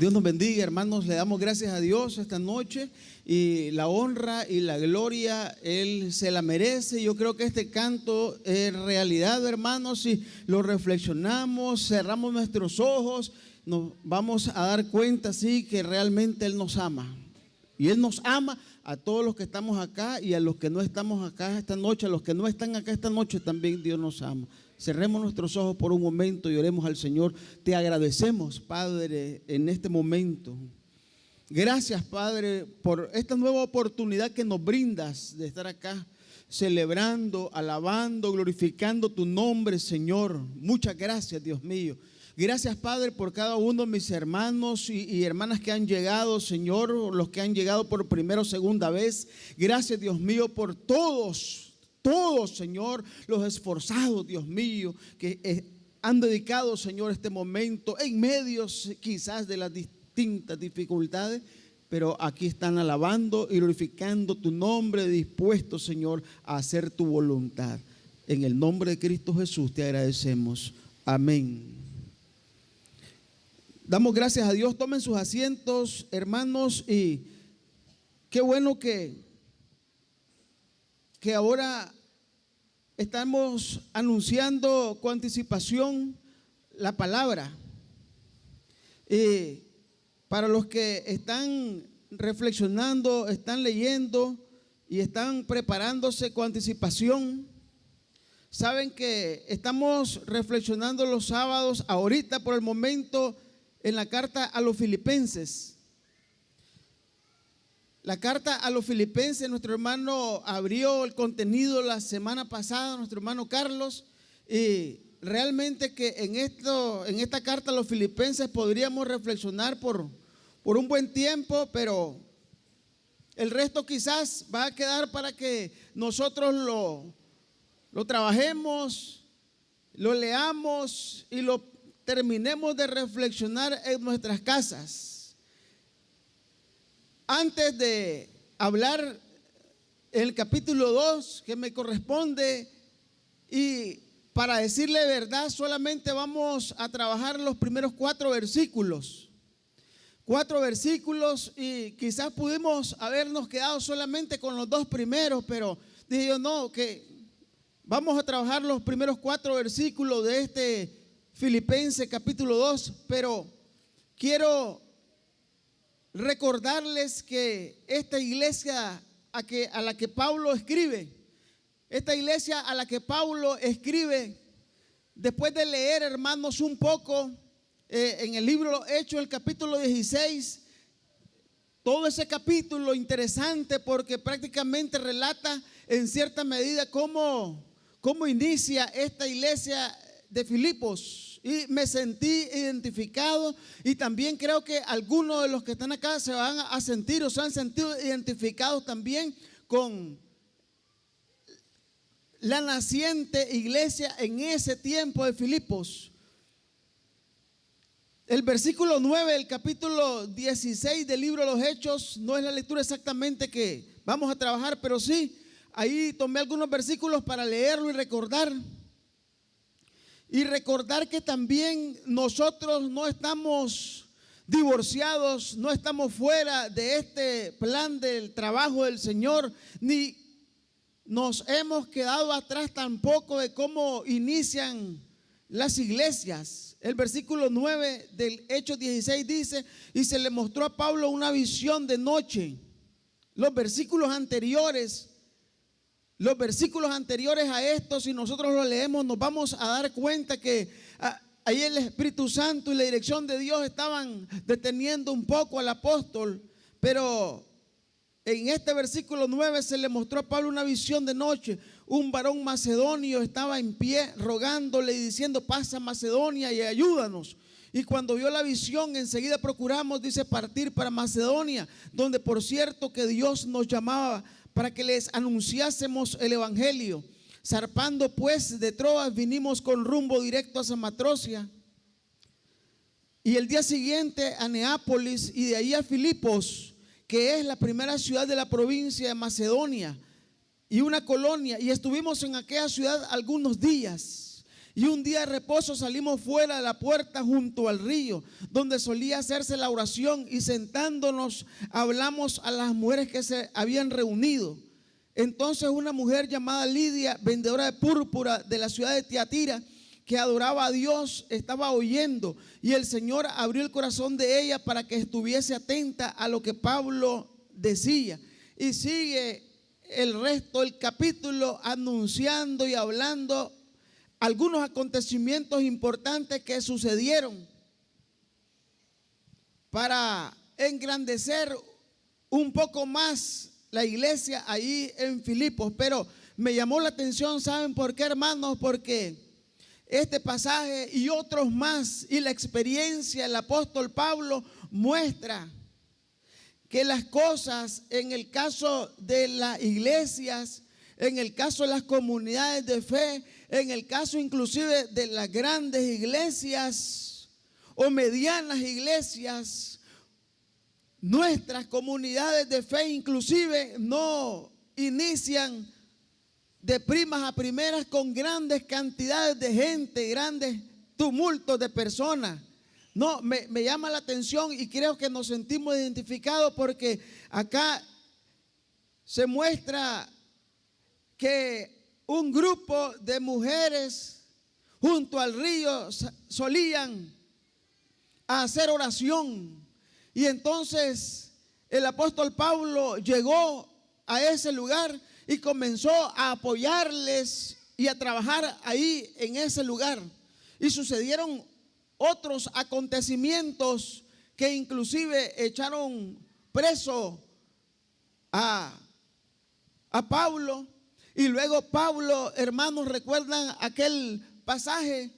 Dios nos bendiga, hermanos. Le damos gracias a Dios esta noche y la honra y la gloria Él se la merece. Yo creo que este canto es realidad, hermanos. Si lo reflexionamos, cerramos nuestros ojos, nos vamos a dar cuenta, sí, que realmente Él nos ama. Y Él nos ama a todos los que estamos acá y a los que no estamos acá esta noche, a los que no están acá esta noche también Dios nos ama. Cerremos nuestros ojos por un momento y oremos al Señor. Te agradecemos, Padre, en este momento. Gracias, Padre, por esta nueva oportunidad que nos brindas de estar acá, celebrando, alabando, glorificando tu nombre, Señor. Muchas gracias, Dios mío. Gracias, Padre, por cada uno de mis hermanos y hermanas que han llegado, Señor, los que han llegado por primera o segunda vez. Gracias, Dios mío, por todos, Señor, los esforzados, Dios mío, que han dedicado, Señor, este momento en medio quizás de las distintas dificultades, pero aquí están alabando y glorificando tu nombre, dispuestos, Señor, a hacer tu voluntad. En el nombre de Cristo Jesús te agradecemos. Amén. Damos gracias a Dios. Tomen sus asientos, hermanos, y qué bueno que ahora estamos anunciando con anticipación la palabra. Para los que están reflexionando, están leyendo y están preparándose con anticipación, saben que estamos reflexionando los sábados, ahorita por el momento, en la carta a los Filipenses. La carta a los Filipenses, nuestro hermano abrió el contenido la semana pasada, nuestro hermano Carlos, y realmente que en esta carta a los Filipenses podríamos reflexionar por un buen tiempo, pero el resto quizás va a quedar para que nosotros lo trabajemos, lo leamos y lo terminemos de reflexionar en nuestras casas. Antes de hablar el capítulo 2 que me corresponde, y para decirle verdad, solamente vamos a trabajar los primeros 4 versículos. 4 versículos, y quizás pudimos habernos quedado solamente con los 2 primeros, pero dije yo no, que vamos a trabajar los primeros 4 versículos de este Filipenses capítulo 2, pero quiero recordarles que esta iglesia a la que Pablo escribe, después de leer, hermanos, un poco en el libro de los Hechos, el capítulo 16, todo ese capítulo interesante porque prácticamente relata en cierta medida cómo inicia esta iglesia de Filipos, y me sentí identificado, y también creo que algunos de los que están acá se van a sentir o se han sentido identificados también con la naciente iglesia en ese tiempo de Filipos. El versículo 9 del capítulo 16 del libro de los Hechos no es la lectura exactamente que vamos a trabajar, pero sí, ahí tomé algunos versículos para leerlo y recordar. Y recordar que también nosotros no estamos divorciados, no estamos fuera de este plan del trabajo del Señor, ni nos hemos quedado atrás tampoco de cómo inician las iglesias. El versículo 9 del Hechos 16 dice: y se le mostró a Pablo una visión de noche. Los versículos anteriores a estos, si nosotros lo leemos, nos vamos a dar cuenta que ahí el Espíritu Santo y la dirección de Dios estaban deteniendo un poco al apóstol. Pero en este versículo 9 se le mostró a Pablo una visión de noche. Un varón macedonio estaba en pie rogándole y diciendo: pasa a Macedonia y ayúdanos. Y cuando vio la visión, enseguida procuramos, dice, partir para Macedonia, donde por cierto que Dios nos llamaba para que les anunciásemos el evangelio. Zarpando pues de Troas, vinimos con rumbo directo a Samatrocia, y el día siguiente a Neápolis, y de ahí a Filipos, que es la primera ciudad de la provincia de Macedonia y una colonia, y estuvimos en aquella ciudad algunos días. Y un día de reposo salimos fuera de la puerta junto al río, donde solía hacerse la oración, y sentándonos hablamos a las mujeres que se habían reunido. Entonces una mujer llamada Lidia, vendedora de púrpura de la ciudad de Tiatira, que adoraba a Dios, estaba oyendo, y el Señor abrió el corazón de ella para que estuviese atenta a lo que Pablo decía. Y sigue el resto del capítulo anunciando y hablando algunos acontecimientos importantes que sucedieron para engrandecer un poco más la iglesia ahí en Filipos. Pero me llamó la atención, ¿saben por qué, hermanos? Porque este pasaje y otros más, y la experiencia del apóstol Pablo muestra que las cosas, en el caso de las iglesias, en el caso de las comunidades de fe, en el caso inclusive de las grandes iglesias o medianas iglesias, nuestras comunidades de fe inclusive no inician de primas a primeras con grandes cantidades de gente, grandes tumultos de personas. No, me llama la atención y creo que nos sentimos identificados, porque acá se muestra que un grupo de mujeres junto al río solían hacer oración. Y entonces el apóstol Pablo llegó a ese lugar y comenzó a apoyarles y a trabajar ahí en ese lugar. Y sucedieron otros acontecimientos que inclusive echaron preso a Pablo. Y luego Pablo, hermanos, ¿recuerdan aquel pasaje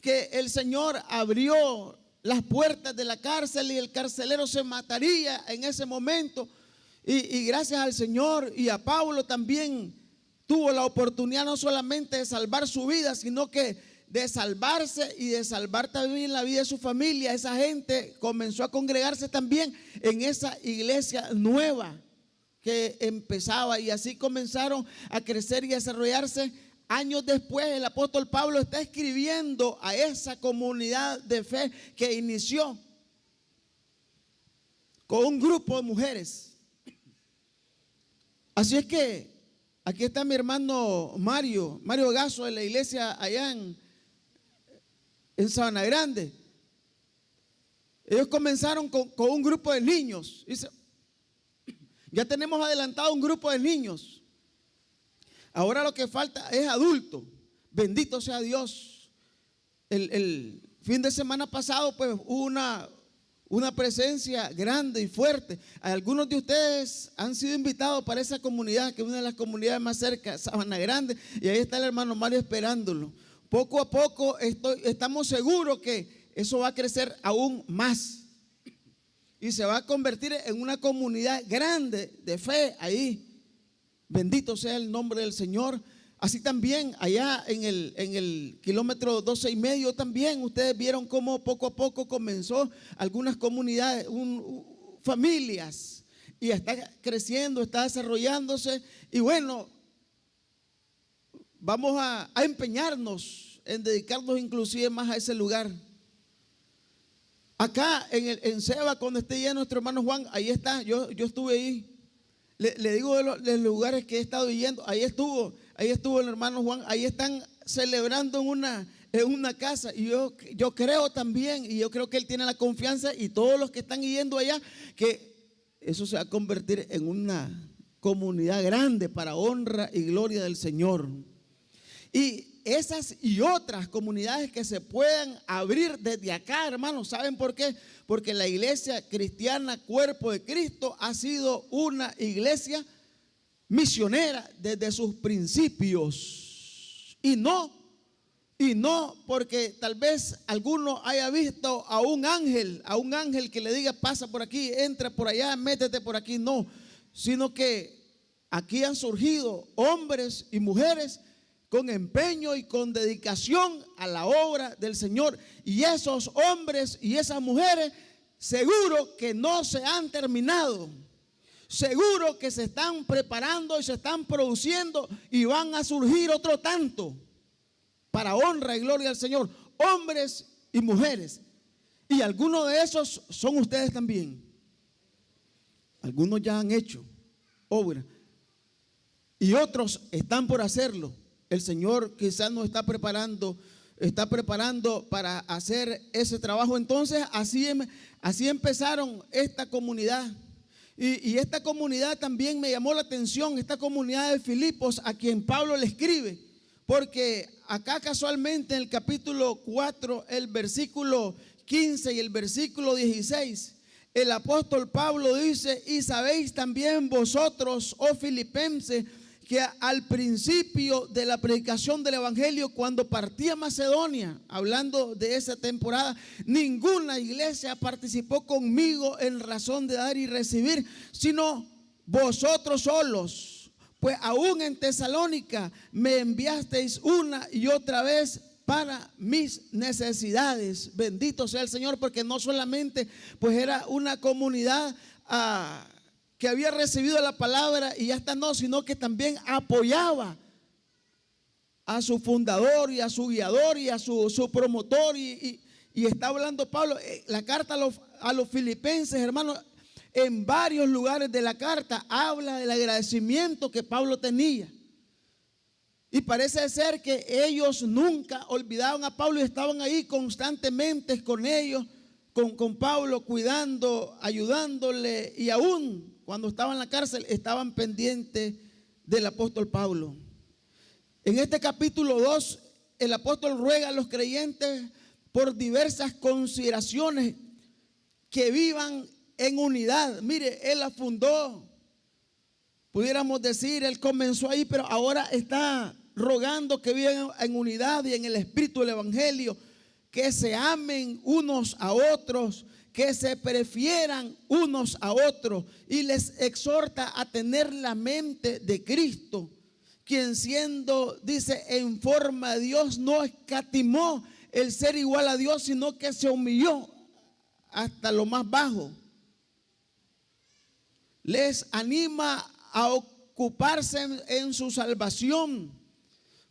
que el Señor abrió las puertas de la cárcel y el carcelero se mataría en ese momento? Y gracias al Señor y a Pablo también tuvo la oportunidad no solamente de salvar su vida, sino que de salvarse y de salvar también la vida de su familia. Esa gente comenzó a congregarse también en esa iglesia nueva que empezaba, y así comenzaron a crecer y a desarrollarse. Años después el apóstol Pablo está escribiendo a esa comunidad de fe que inició con un grupo de mujeres. Así es que aquí está mi hermano Mario Gaso, de la iglesia allá en Sabana Grande. Ellos comenzaron con un grupo de niños. Ya tenemos adelantado un grupo de niños. Ahora lo que falta es adulto. Bendito sea Dios. El fin de semana pasado pues hubo una presencia grande y fuerte. Algunos de ustedes han sido invitados para esa comunidad, que es una de las comunidades más cerca, Sabana Grande, y ahí está el hermano Mario esperándolo. Poco a poco estamos seguros que eso va a crecer aún más y se va a convertir en una comunidad grande de fe ahí. Bendito sea el nombre del Señor. Así también allá en el kilómetro 12,5 también ustedes vieron cómo poco a poco comenzó algunas comunidades, familias, y está creciendo, está desarrollándose. Y bueno, vamos a empeñarnos en dedicarnos inclusive más a ese lugar. Acá en Seba, cuando esté ya nuestro hermano Juan, ahí está, yo estuve ahí. Le digo de los lugares que he estado yendo, ahí estuvo el hermano Juan. Ahí están celebrando en una casa, y yo creo también, y yo creo que él tiene la confianza, y todos los que están yendo allá, que eso se va a convertir en una comunidad grande para honra y gloria del Señor. Y esas y otras comunidades que se puedan abrir desde acá, hermanos, ¿saben por qué? Porque la iglesia cristiana, Cuerpo de Cristo, ha sido una iglesia misionera desde sus principios. Y no porque tal vez alguno haya visto a un ángel que le diga pasa por aquí, entra por allá, métete por aquí. No, sino que aquí han surgido hombres y mujeres con empeño y con dedicación a la obra del Señor. Y esos hombres y esas mujeres seguro que no se han terminado. Seguro que se están preparando y se están produciendo, y van a surgir otro tanto. para honra y gloria al Señor, hombres y mujeres. Y algunos de esos son ustedes también. Algunos ya han hecho obra y otros están por hacerlo. El Señor quizás nos está preparando para hacer ese trabajo. Entonces así empezaron esta comunidad. Y esta comunidad también me llamó la atención, esta comunidad de Filipos, a quien Pablo le escribe, porque acá casualmente en el capítulo 4, el versículo 15 y el versículo 16, el apóstol Pablo dice: y sabéis también vosotros, oh filipenses, que al principio de la predicación del evangelio, cuando partí a Macedonia, hablando de esa temporada, ninguna iglesia participó conmigo en razón de dar y recibir, sino vosotros solos. Pues aún en Tesalónica me enviasteis una y otra vez para mis necesidades. Bendito sea el Señor, porque no solamente pues era una comunidad que había recibido la palabra y ya está, no, sino que también apoyaba a su fundador y a su guiador y a su promotor. Y está hablando Pablo, la carta a los filipenses, hermanos, en varios lugares de la carta habla del agradecimiento que Pablo tenía. Y parece ser que ellos nunca olvidaban a Pablo y estaban ahí constantemente con ellos, con Pablo, cuidando, ayudándole, y aún cuando estaba en la cárcel estaban pendientes del apóstol Pablo. En este capítulo 2, el apóstol ruega a los creyentes por diversas consideraciones que vivan en unidad. Mire, él la fundó, pudiéramos decir, él comenzó ahí, pero ahora está rogando que vivan en unidad y en el espíritu del evangelio, que se amen unos a otros, que se prefieran unos a otros, y les exhorta a tener la mente de Cristo, quien siendo, dice, en forma de Dios, no escatimó el ser igual a Dios, sino que se humilló hasta lo más bajo. Les anima a ocuparse en su salvación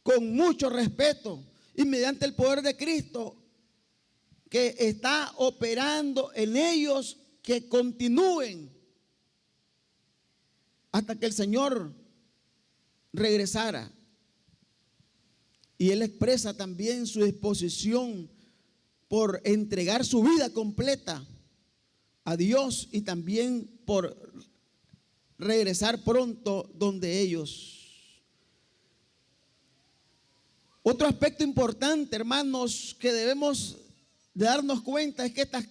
con mucho respeto y mediante el poder de Cristo que está operando en ellos, que continúen hasta que el Señor regresara. Y él expresa también su disposición por entregar su vida completa a Dios y también por regresar pronto donde ellos. Otro aspecto importante, hermanos, que debemos de darnos cuenta es que estas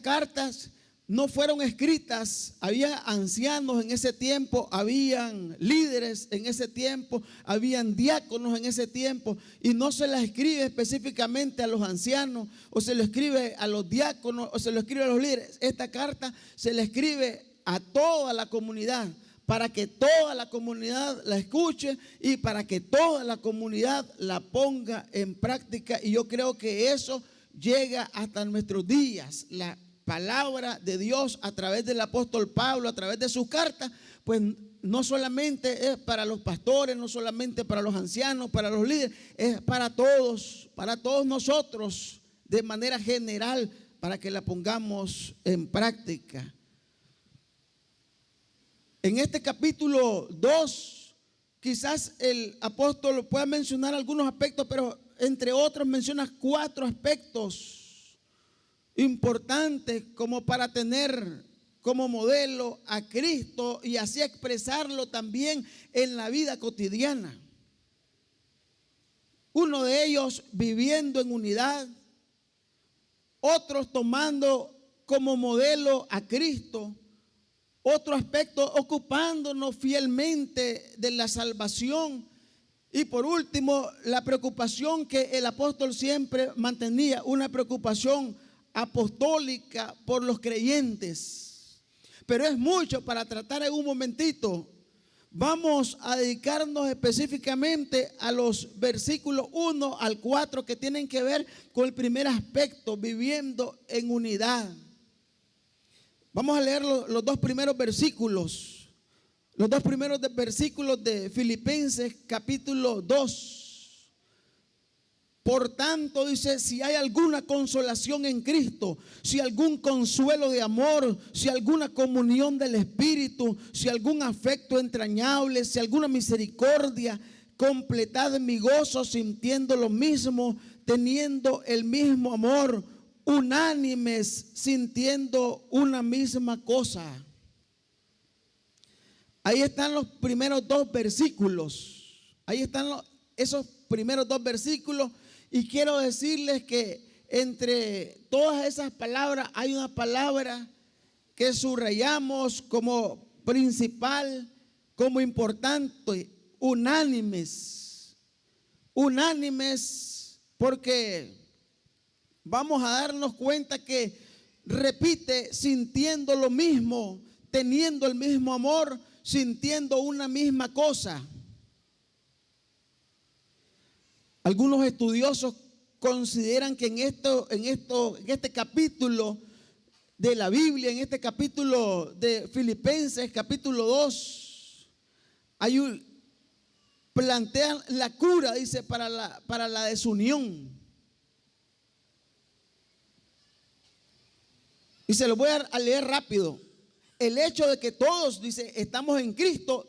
cartas no fueron escritas. Había ancianos en ese tiempo, habían líderes en ese tiempo, habían diáconos en ese tiempo, y no se las escribe específicamente a los ancianos, o se lo escribe a los diáconos, o se lo escribe a los líderes. Esta carta se le escribe a toda la comunidad, para que toda la comunidad la escuche y para que toda la comunidad la ponga en práctica. Y yo creo que eso llega hasta nuestros días. La palabra de Dios a través del apóstol Pablo, a través de sus cartas, pues no solamente es para los pastores, no solamente para los ancianos, para los líderes, es para todos nosotros de manera general, para que la pongamos en práctica. En este capítulo 2, quizás el apóstol pueda mencionar algunos aspectos, pero entre otros menciona 4 aspectos importantes como para tener como modelo a Cristo y así expresarlo también en la vida cotidiana. Uno de ellos viviendo en unidad, otros tomando como modelo a Cristo. Otro aspecto, ocupándonos fielmente de la salvación. Y por último, la preocupación que el apóstol siempre mantenía, una preocupación apostólica por los creyentes. Pero es mucho para tratar en un momentito. Vamos a dedicarnos específicamente a los versículos 1 al 4 que tienen que ver con el primer aspecto, viviendo en unidad. Vamos a leer los 2 primeros versículos. Los 2 primeros versículos de Filipenses capítulo 2. Por tanto, dice, si hay alguna consolación en Cristo, si algún consuelo de amor, si alguna comunión del Espíritu, si algún afecto entrañable, si alguna misericordia, completad mi gozo sintiendo lo mismo, teniendo el mismo amor, unánimes, sintiendo una misma cosa. Ahí están los primeros dos versículos. Ahí están esos primeros dos versículos. Y quiero decirles que entre todas esas palabras hay una palabra que subrayamos como principal, como importante: unánimes. Unánimes, porque vamos a darnos cuenta que repite sintiendo lo mismo, teniendo el mismo amor, sintiendo una misma cosa. Algunos estudiosos consideran que en este capítulo de la Biblia, en este capítulo de Filipenses, capítulo 2, plantean la cura, dice, para la desunión. Y se lo voy a leer rápido. El hecho de que todos, dice, estamos en Cristo,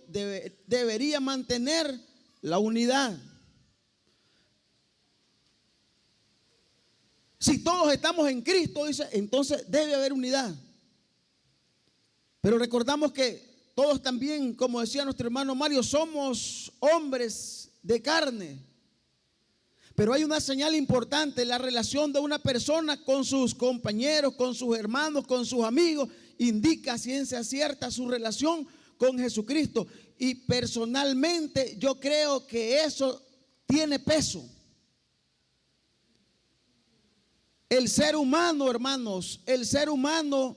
debería mantener la unidad. Si todos estamos en Cristo, dice, entonces debe haber unidad. Pero recordamos que todos también, como decía nuestro hermano Mario, somos hombres de carne. Pero hay una señal importante: la relación de una persona con sus compañeros, con sus hermanos, con sus amigos, indica a ciencia cierta su relación con Jesucristo. Y personalmente yo creo que eso tiene peso. El ser humano, hermanos, el ser humano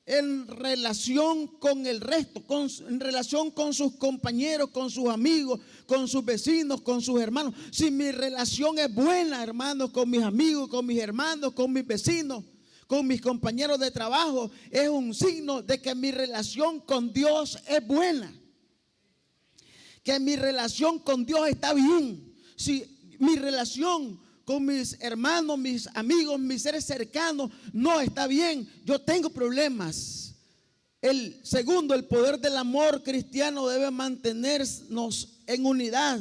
en relación con el resto, en relación con sus compañeros, con sus amigos, con sus vecinos, con sus hermanos. Si mi relación es buena, hermanos, con mis amigos, con mis hermanos, con mis vecinos, con mis compañeros de trabajo, es un signo de que mi relación con Dios es buena, que mi relación con Dios está bien. Si mi relación con mis hermanos, mis amigos, mis seres cercanos no está bien, yo tengo problemas. El segundo, el poder del amor cristiano debe mantenernos en unidad.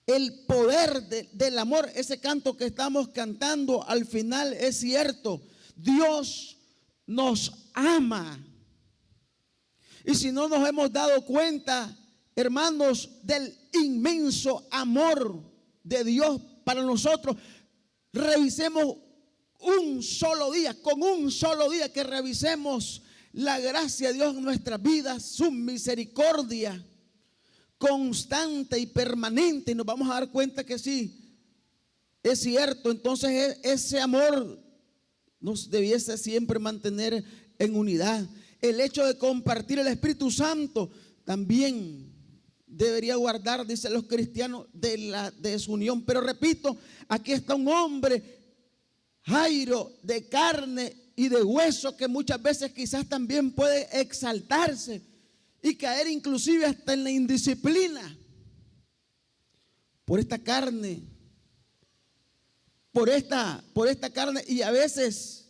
El poder del amor, ese canto que estamos cantando al final es cierto. Dios nos ama. Y si no nos hemos dado cuenta, hermanos, del inmenso amor de Dios para nosotros, revisemos un solo día, con un solo día que revisemos la gracia de Dios en nuestras vidas, su misericordia constante y permanente, y nos vamos a dar cuenta que sí, es cierto. Entonces ese amor nos debiese siempre mantener en unidad. El hecho de compartir el Espíritu Santo también debería guardar, dicen los cristianos, de la desunión. Pero repito, aquí está un hombre, Jairo, de carne y de hueso, que muchas veces quizás también puede exaltarse y caer inclusive hasta en la indisciplina por esta carne, por esta carne, y a veces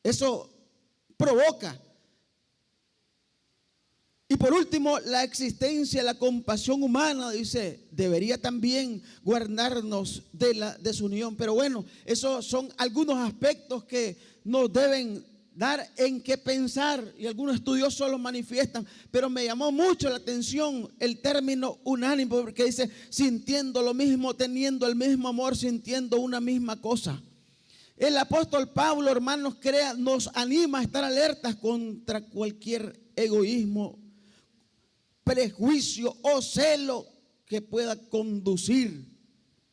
eso provoca. Y por último, la existencia, la compasión humana, dice, debería también guardarnos de la desunión. Pero bueno, esos son algunos aspectos que nos deben dar en qué pensar, y algunos estudiosos lo manifiestan. Pero me llamó mucho la atención el término unánime, porque dice, sintiendo lo mismo, teniendo el mismo amor, sintiendo una misma cosa. El apóstol Pablo, hermanos, nos anima a estar alertas contra cualquier egoísmo, prejuicio o celo que pueda conducir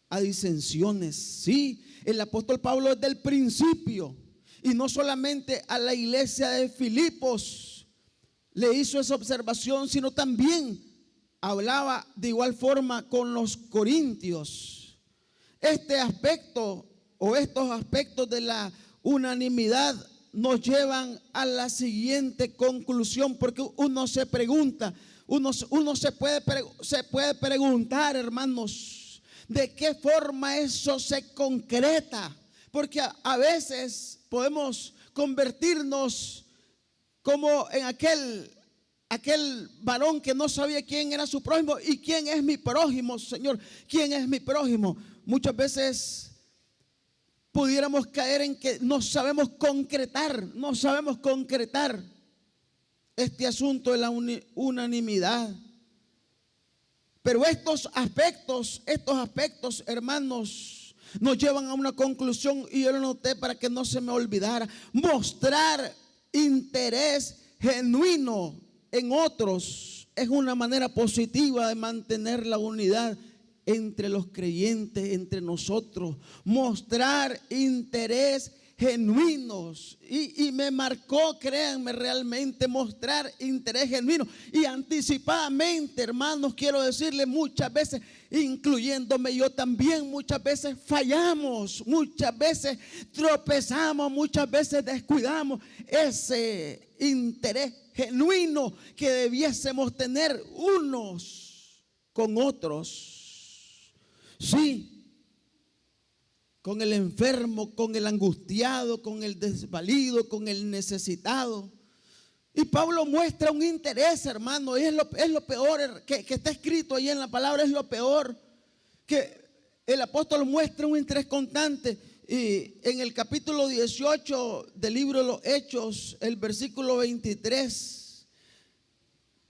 a disensiones. Sí, el apóstol Pablo desde el principio, y no solamente a la iglesia de Filipos le hizo esa observación, sino también hablaba de igual forma con los corintios. Este aspecto o estos aspectos de la unanimidad nos llevan a la siguiente conclusión, porque uno se pregunta, Uno se puede preguntar, hermanos, de qué forma eso se concreta. Porque a veces podemos convertirnos como en aquel varón que no sabía quién era su prójimo. ¿Y quién es mi prójimo, Señor? ¿Quién es mi prójimo? Muchas veces pudiéramos caer en que no sabemos concretar este asunto de la unanimidad. Pero estos aspectos, hermanos, nos llevan a una conclusión, y yo lo noté para que no se me olvidara: mostrar interés genuino en otros es una manera positiva de mantener la unidad entre los creyentes, entre nosotros. Mostrar interés genuinos, y me marcó, créanme, realmente mostrar interés genuino. Y anticipadamente, hermanos, quiero decirle, muchas veces, incluyéndome yo también, muchas veces fallamos, muchas veces tropezamos, muchas veces descuidamos ese interés genuino que debiésemos tener unos con otros. Sí, con el enfermo, con el angustiado, con el desvalido, con el necesitado. Y Pablo muestra un interés, hermano, y es lo peor que está escrito ahí en la palabra. Es lo peor, que el apóstol muestra un interés constante. Y en el capítulo 18 del libro de los Hechos, el versículo 23,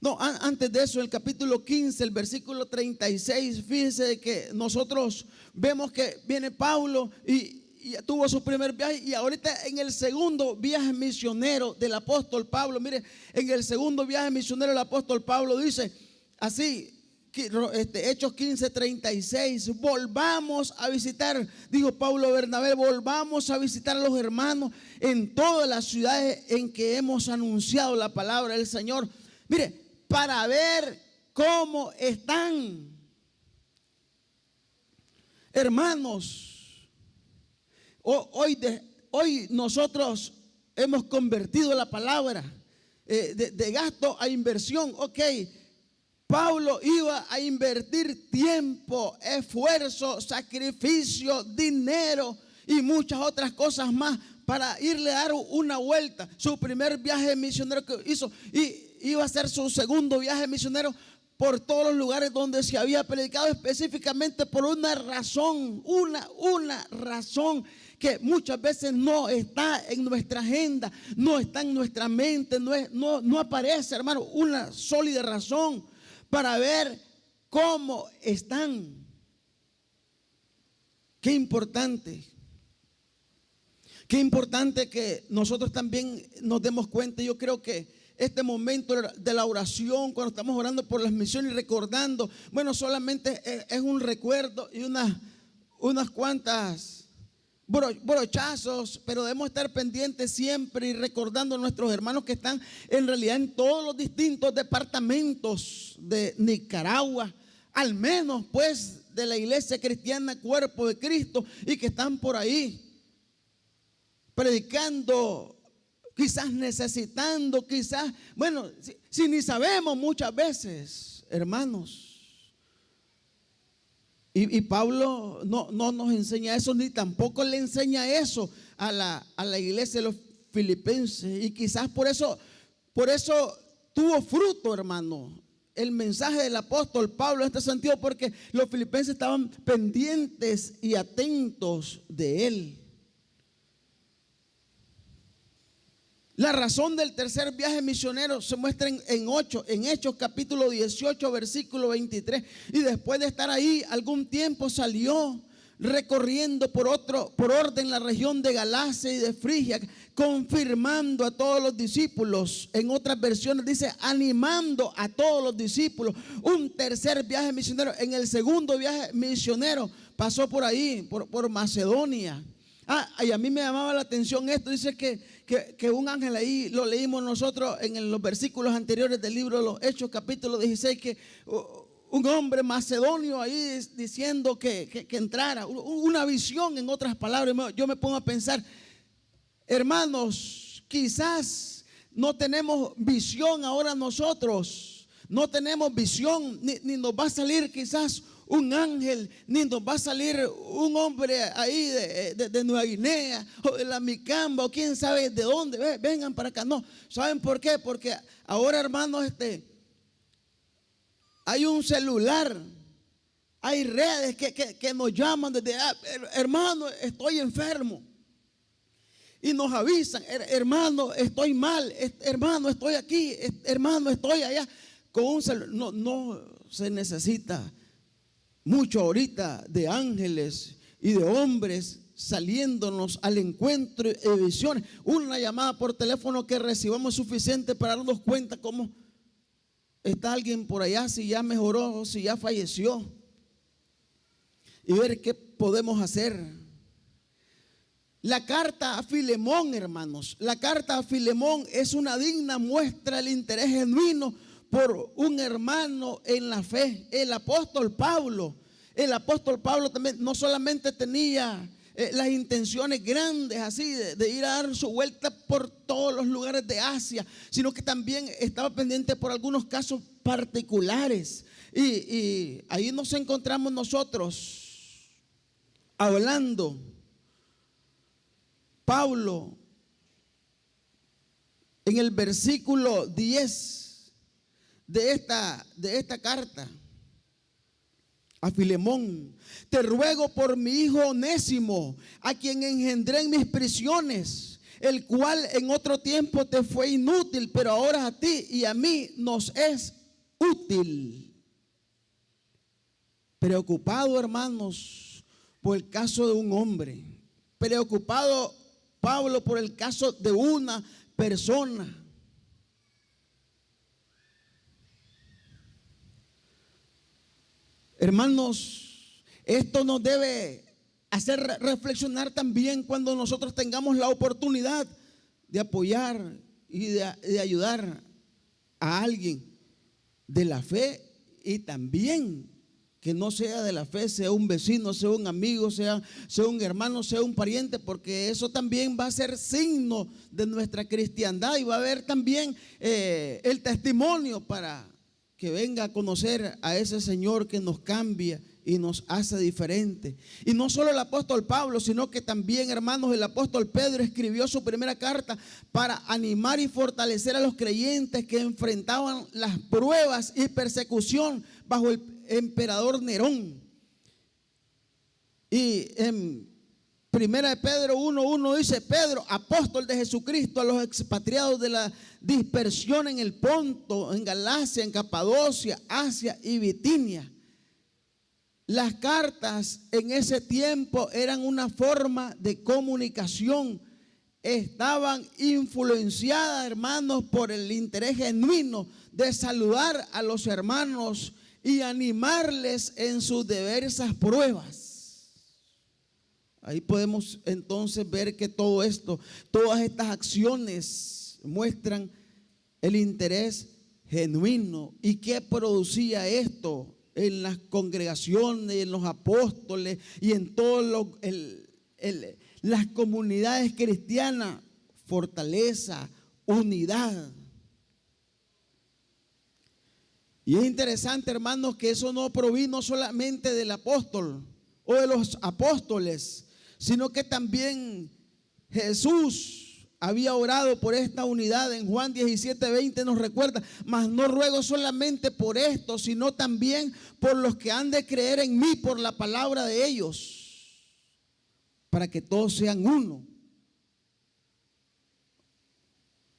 no, antes de eso, el capítulo 15, el versículo 36, fíjense que nosotros vemos que viene Pablo y tuvo su primer viaje, y ahorita en el segundo viaje misionero del apóstol Pablo, mire, en el segundo viaje misionero del apóstol Pablo dice así, Hechos 15, 36, volvamos a visitar, dijo Pablo a Bernabé, volvamos a visitar a los hermanos en todas las ciudades en que hemos anunciado la palabra del Señor. Mire, para ver cómo están. Hermanos, hoy nosotros hemos convertido la palabra de gasto a inversión. Ok, Pablo iba a invertir tiempo, esfuerzo, sacrificio, dinero y muchas otras cosas más para irle a dar una vuelta. Su primer viaje misionero que hizo, y iba a ser su segundo viaje misionero por todos los lugares donde se había predicado, específicamente por una razón, una razón que muchas veces no está en nuestra agenda, no está en nuestra mente, no aparece, hermano, una sólida razón para ver cómo están. Qué importante que nosotros también nos demos cuenta. Yo creo que este momento de la oración, cuando estamos orando por las misiones y recordando, bueno, solamente es un recuerdo y unas cuantas brochazos, pero debemos estar pendientes siempre y recordando a nuestros hermanos que están en realidad en todos los distintos departamentos de Nicaragua, al menos pues de la iglesia cristiana Cuerpo de Cristo, y que están por ahí predicando, quizás necesitando, quizás, bueno, si ni sabemos muchas veces, hermanos. Y Pablo no nos enseña eso, ni tampoco le enseña eso a la iglesia de los filipenses. Y quizás por eso tuvo fruto, hermano, el mensaje del apóstol Pablo en este sentido, porque los filipenses estaban pendientes y atentos de él. La razón del tercer viaje misionero se muestra en Hechos capítulo 18 versículo 23. Y después de estar ahí algún tiempo, salió recorriendo por orden la región de Galacia y de Frigia, confirmando a todos los discípulos. En otras versiones dice animando a todos los discípulos. Un tercer viaje misionero. En el segundo viaje misionero pasó por ahí, por Macedonia. Y a mí me llamaba la atención esto. Dice que un ángel, ahí lo leímos nosotros en los versículos anteriores del libro de los Hechos capítulo 16, que un hombre macedonio ahí diciendo que entrara, una visión, en otras palabras. Yo me pongo a pensar, hermanos, quizás no tenemos visión ahora nosotros no tenemos visión, ni nos va a salir quizás un ángel, ni nos va a salir un hombre ahí de Nueva Guinea o de la Micamba o quién sabe de dónde. Vengan para acá. No, ¿saben por qué? Porque ahora, hermanos, hay un celular, hay redes que nos llaman desde, hermano, estoy enfermo. Y nos avisan, hermano, estoy mal, hermano, estoy aquí, hermano, estoy allá. Con un celular. No se necesita mucho ahorita de ángeles y de hombres saliéndonos al encuentro de visiones. Una llamada por teléfono que recibamos suficiente para darnos cuenta cómo está alguien por allá, si ya mejoró, si ya falleció, y ver qué podemos hacer. La carta a Filemón, hermanos, la carta a Filemón es una digna muestra del interés genuino por un hermano en la fe. El apóstol Pablo también no solamente tenía las intenciones grandes así de ir a dar su vuelta por todos los lugares de Asia, sino que también estaba pendiente por algunos casos particulares. Y ahí nos encontramos nosotros hablando. Pablo, en el versículo 10 de esta carta a Filemón: te ruego por mi hijo Onésimo, a quien engendré en mis prisiones, el cual en otro tiempo te fue inútil, pero ahora a ti y a mí nos es útil. Preocupado, hermanos, por el caso de un hombre. Preocupado Pablo por el caso de una persona. Hermanos, esto nos debe hacer reflexionar también cuando nosotros tengamos la oportunidad de apoyar y de ayudar a alguien de la fe, y también que no sea de la fe, sea un vecino, sea un amigo, sea un hermano, sea un pariente, porque eso también va a ser signo de nuestra cristiandad, y va a haber también el testimonio para que venga a conocer a ese Señor que nos cambia y nos hace diferente. Y no solo el apóstol Pablo, sino que también, hermanos, el apóstol Pedro escribió su primera carta para animar y fortalecer a los creyentes que enfrentaban las pruebas y persecución bajo el emperador Nerón. Y en primera de Pedro 1:1 dice: Pedro, apóstol de Jesucristo, a los expatriados de la dispersión en el Ponto, en Galacia, en Capadocia, Asia y Bitinia. Las cartas en ese tiempo eran una forma de comunicación. Estaban influenciadas, hermanos, por el interés genuino de saludar a los hermanos y animarles en sus diversas pruebas. Ahí podemos entonces ver que todo esto, todas estas acciones muestran el interés genuino. ¿Y qué producía esto en las congregaciones, en los apóstoles y en todas las comunidades cristianas? Fortaleza, unidad. Y es interesante, hermanos, que eso no provino solamente del apóstol o de los apóstoles, sino que también Jesús había orado por esta unidad. En Juan 17:20 nos recuerda: mas no ruego solamente por esto, sino también por los que han de creer en mí por la palabra de ellos, para que todos sean uno,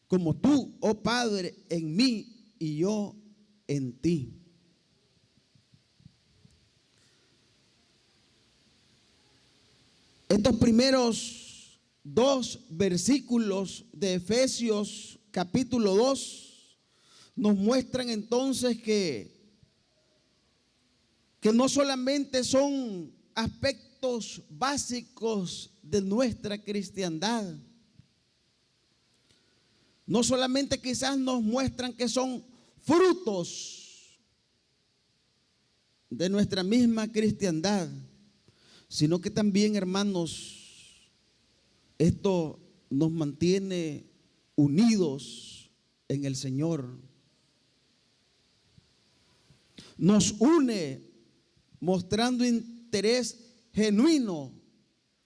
como tú, oh Padre, en mí y yo en ti. Estos primeros 2 versículos de Efesios capítulo 2 nos muestran entonces que no solamente son aspectos básicos de nuestra cristiandad, no solamente quizás nos muestran que son frutos de nuestra misma cristiandad, sino que también, hermanos, esto nos mantiene unidos en el Señor. nos une mostrando interés genuino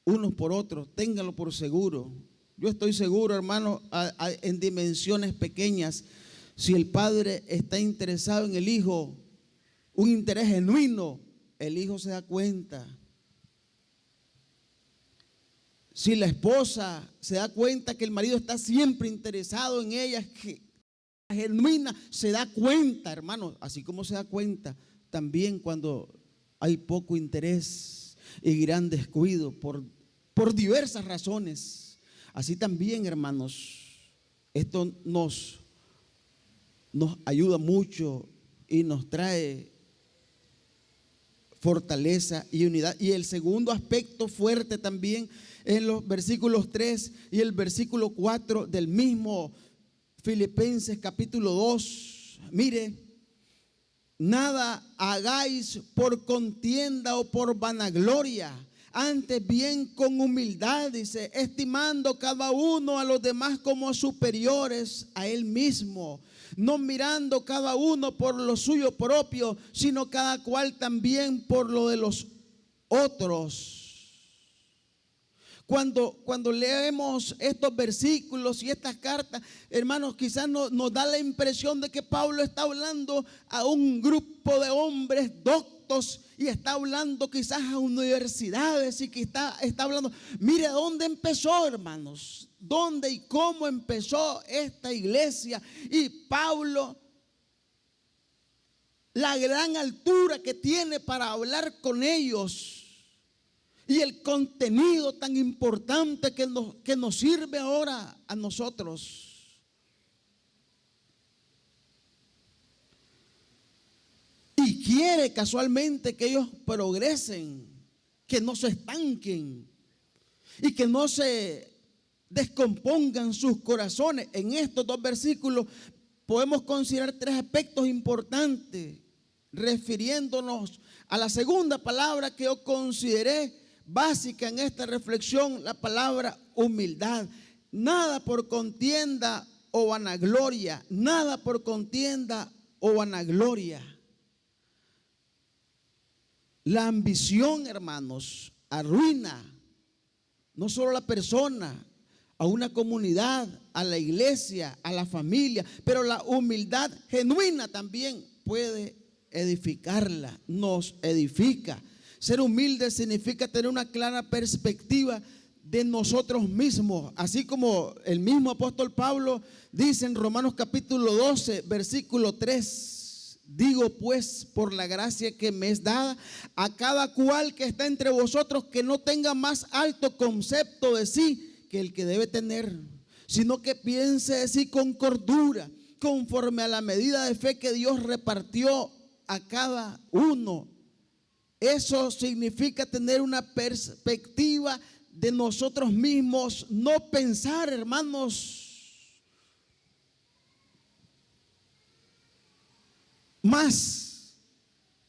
unos por otros. Ténganlo por seguro. Yo estoy seguro, hermano, en dimensiones pequeñas, si el padre está interesado en el hijo, un interés genuino, el hijo se da cuenta. Si la esposa se da cuenta que el marido está siempre interesado en ella, que genuina, se da cuenta, hermano, así como se da cuenta también cuando hay poco interés y gran descuido por diversas razones. Así también, hermanos, esto nos ayuda mucho y nos trae fortaleza y unidad. Y el segundo aspecto fuerte también en los versículos 3 y el versículo 4 del mismo Filipenses capítulo 2. Mire, nada hagáis por contienda o por vanagloria, antes bien con humildad, dice, estimando cada uno a los demás como superiores a él mismo, no mirando cada uno por lo suyo propio, sino cada cual también por lo de los otros. Cuando leemos estos versículos y estas cartas, hermanos, quizás nos da la impresión de que Pablo está hablando a un grupo de hombres doctos y está hablando quizás a universidades y que está hablando. Mire dónde empezó, hermanos, dónde y cómo empezó esta iglesia. Y Pablo, la gran altura que tiene para hablar con ellos y el contenido tan importante que nos sirve ahora a nosotros. Y quiere casualmente que ellos progresen, que no se estanquen y que no se descompongan sus corazones. En estos dos versículos podemos considerar tres aspectos importantes, refiriéndonos a la segunda palabra que yo consideré básica en esta reflexión, la palabra humildad. Nada por contienda o vanagloria, nada por contienda o vanagloria. La ambición, hermanos, arruina no solo a la persona, a una comunidad, a la iglesia, a la familia, pero la humildad genuina también puede edificarla, nos edifica. Ser humilde significa tener una clara perspectiva de nosotros mismos, así como el mismo apóstol Pablo dice en Romanos capítulo 12, versículo 3: digo pues, por la gracia que me es dada, a cada cual que está entre vosotros, que no tenga más alto concepto de sí que el que debe tener, sino que piense de sí con cordura, conforme a la medida de fe que Dios repartió a cada uno. Eso significa tener una perspectiva de nosotros mismos, no pensar, hermanos, más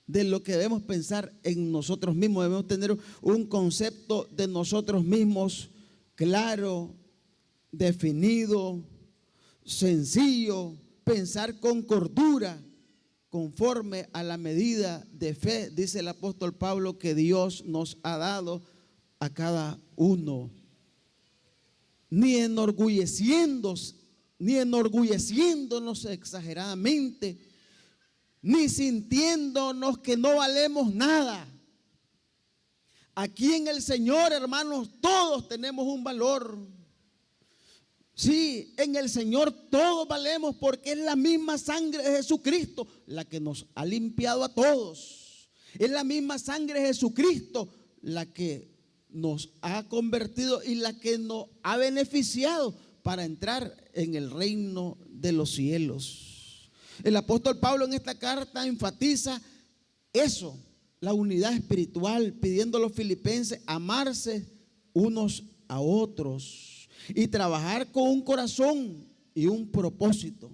de lo que debemos pensar en nosotros mismos. Debemos tener un concepto de nosotros mismos claro, definido, sencillo, pensar con cordura, conforme a la medida de fe, dice el apóstol Pablo, que Dios nos ha dado a cada uno. Ni enorgulleciéndonos exageradamente, ni sintiéndonos que no valemos nada. Aquí en el Señor, hermanos, todos tenemos un valor. Sí, en el Señor todos valemos, porque es la misma sangre de Jesucristo la que nos ha limpiado a todos. Es la misma sangre de Jesucristo la que nos ha convertido y la que nos ha beneficiado para entrar en el reino de los cielos. El apóstol Pablo en esta carta enfatiza eso, la unidad espiritual, pidiendo a los filipenses amarse unos a otros y trabajar con un corazón y un propósito.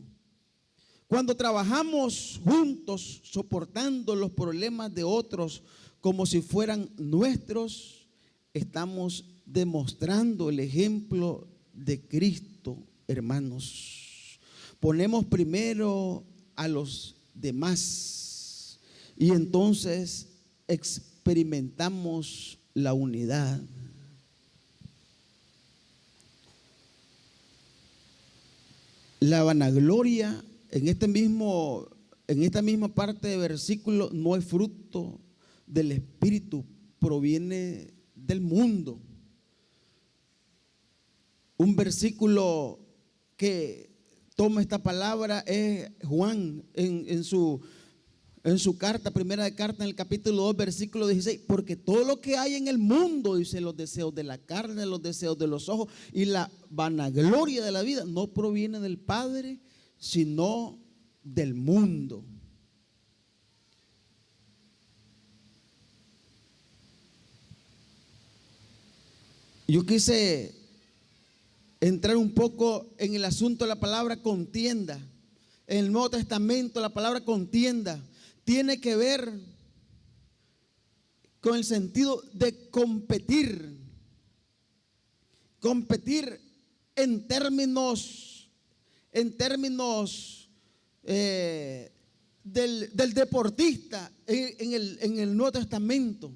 Cuando trabajamos juntos, soportando los problemas de otros como si fueran nuestros, estamos demostrando el ejemplo de Cristo, hermanos. Ponemos primero a los demás. y entonces experimentamos la unidad. La vanagloria en esta misma parte de versículo no es fruto del Espíritu, proviene del mundo. Un versículo que toma esta palabra es Juan en su carta, primera de carta, en el capítulo 2, versículo 16. Porque todo lo que hay en el mundo, dice, los deseos de la carne, los deseos de los ojos y la vanagloria de la vida, no proviene del Padre, sino del mundo. Yo quise entrar un poco en el asunto de la palabra contienda. En el Nuevo Testamento la palabra contienda tiene que ver con el sentido de competir. Competir en términos del deportista en el Nuevo Testamento.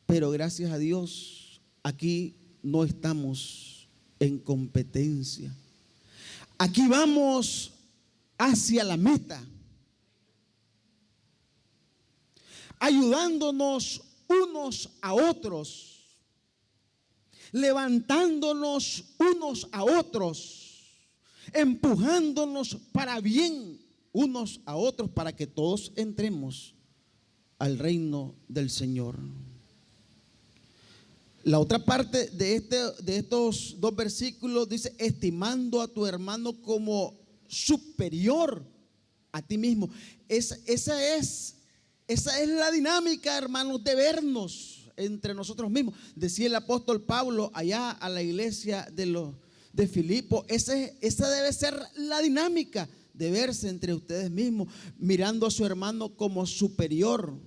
Pero gracias a Dios, aquí no estamos en competencia. Aquí vamos hacia la meta, ayudándonos unos a otros, levantándonos unos a otros, empujándonos para bien unos a otros, para que todos entremos al reino del Señor. La otra parte de estos dos versículos dice: estimando a tu hermano como superior a ti mismo. Esa es la dinámica, hermanos, de vernos entre nosotros mismos. Decía el apóstol Pablo allá a la iglesia de Filipo, esa debe ser la dinámica de verse entre ustedes mismos, mirando a su hermano como superior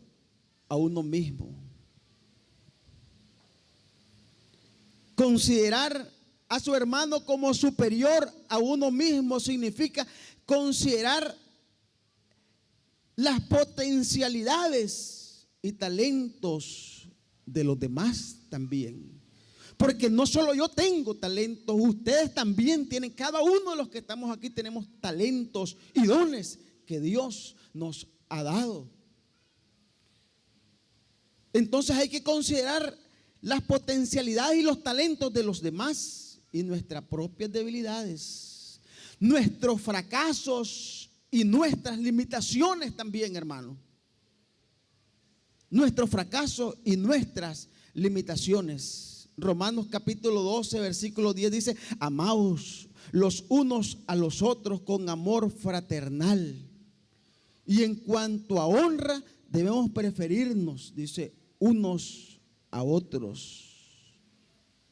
a uno mismo. Considerar a su hermano como superior a uno mismo significa considerar las potencialidades y talentos de los demás también. Porque no solo yo tengo talentos, ustedes también tienen, cada uno de los que estamos aquí tenemos talentos y dones que Dios nos ha dado. Entonces hay que considerar las potencialidades y los talentos de los demás y nuestras propias debilidades, nuestros fracasos y nuestras limitaciones también, hermano. Nuestros fracasos y nuestras limitaciones. Romanos capítulo 12, versículo 10 dice: amaos los unos a los otros con amor fraternal. Y en cuanto a honra, debemos preferirnos, dice, unos a otros.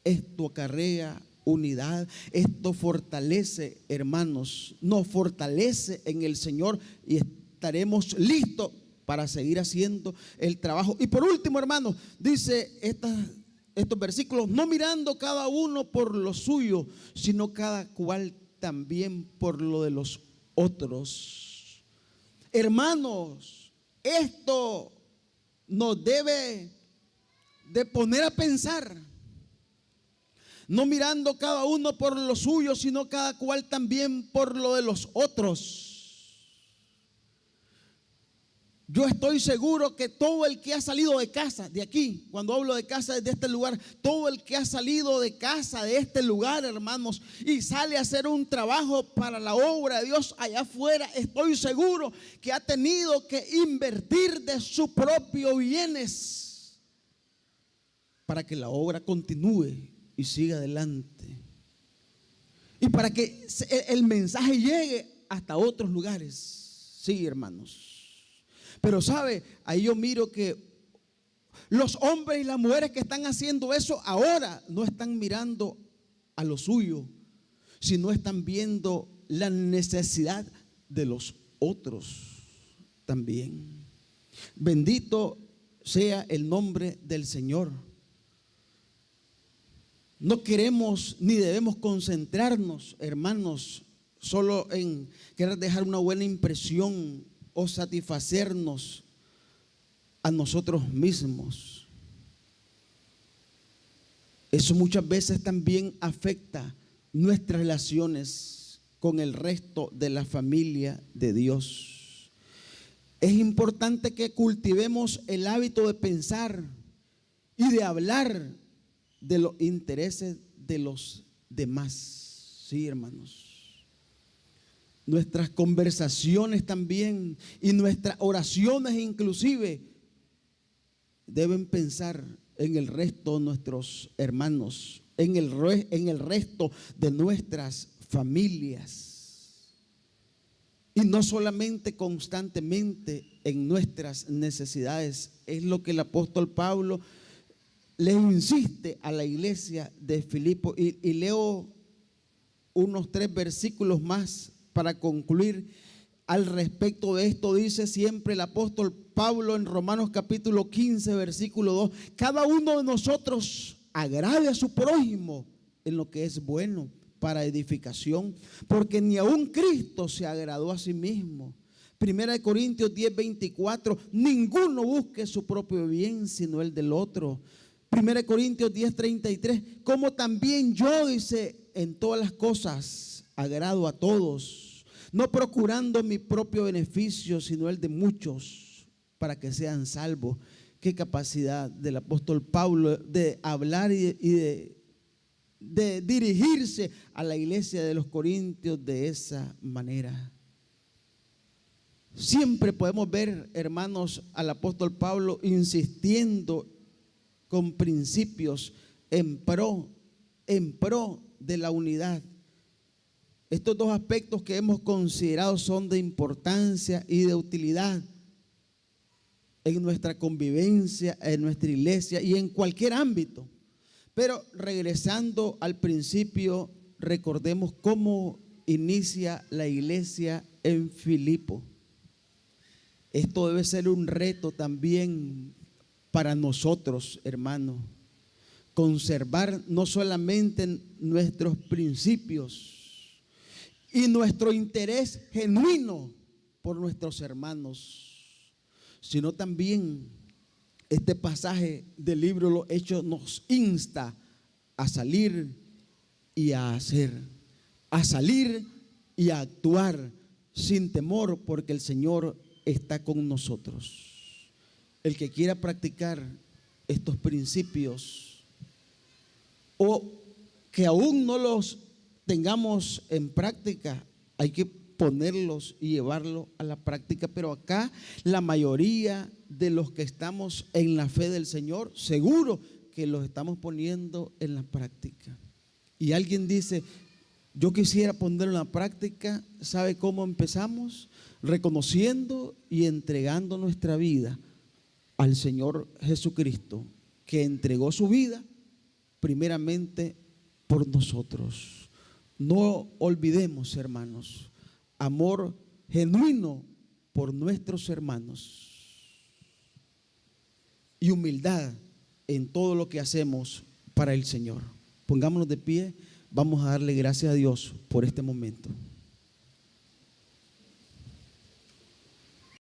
Esto acarrea unidad, esto fortalece, hermanos, nos fortalece en el Señor y estaremos listos para seguir haciendo el trabajo. Y por último, hermanos, dice estos versículos: no mirando cada uno por lo suyo, sino cada cual también por lo de los otros. Hermanos, esto nos debe de poner a pensar. No mirando cada uno por lo suyo, sino cada cual también por lo de los otros. Yo estoy seguro que todo el que ha salido de casa, de aquí, cuando hablo de casa, de este lugar, todo el que ha salido de casa, de este lugar, hermanos, y sale a hacer un trabajo para la obra de Dios allá afuera, estoy seguro que ha tenido que invertir de sus propios bienes para que la obra continúe y siga adelante, y para que el mensaje llegue hasta otros lugares. Sí, hermanos. Pero sabe, ahí yo miro que los hombres y las mujeres que están haciendo eso ahora no están mirando a lo suyo, sino están viendo la necesidad de los otros también. Bendito sea el nombre del Señor. No queremos ni debemos concentrarnos, hermanos, solo en querer dejar una buena impresión o satisfacernos a nosotros mismos. Eso muchas veces también afecta nuestras relaciones con el resto de la familia de Dios. Es importante que cultivemos el hábito de pensar y de hablar de los intereses de los demás. Sí, hermanos. Nuestras conversaciones también y nuestras oraciones inclusive deben pensar en el resto de nuestros hermanos, en el resto de nuestras familias. Y no solamente constantemente en nuestras necesidades. Es lo que el apóstol Pablo le insiste a la iglesia de Filipo. Y leo unos 3 versículos más para concluir al respecto de esto. Dice siempre el apóstol Pablo en Romanos capítulo 15 versículo 2: cada uno de nosotros agrade a su prójimo en lo que es bueno para edificación, porque ni aun Cristo se agradó a sí mismo. Primera de Corintios 10:24: ninguno busque su propio bien sino el del otro. Primera de Corintios 10:33: como también yo, dice, en todas las cosas agrado a todos, no procurando mi propio beneficio sino el de muchos, para que sean salvos. Qué capacidad del apóstol Pablo de hablar y de dirigirse a la iglesia de los Corintios de esa manera. Siempre podemos ver, hermanos, al apóstol Pablo insistiendo con principios en pro de la unidad. Estos 2 aspectos que hemos considerado son de importancia y de utilidad en nuestra convivencia, en nuestra iglesia y en cualquier ámbito. Pero regresando al principio, recordemos cómo inicia la iglesia en Filipo. Esto debe ser un reto también para nosotros, hermanos. Conservar no solamente nuestros principios y nuestro interés genuino por nuestros hermanos, sino también este pasaje del libro de los Hechos nos insta a salir y a hacer, a salir y a actuar sin temor, porque el Señor está con nosotros. El que quiera practicar estos principios o que aún no los tengamos en práctica, hay que ponerlos y llevarlos a la práctica. Pero acá la mayoría de los que estamos en la fe del Señor, seguro que los estamos poniendo en la práctica. Y alguien dice: yo quisiera ponerlo en la práctica. ¿Sabe cómo empezamos? Reconociendo y entregando nuestra vida al Señor Jesucristo, que entregó su vida primeramente por nosotros. No olvidemos, hermanos, amor genuino por nuestros hermanos y humildad en todo lo que hacemos para el Señor. Pongámonos de pie, vamos a darle gracias a Dios por este momento.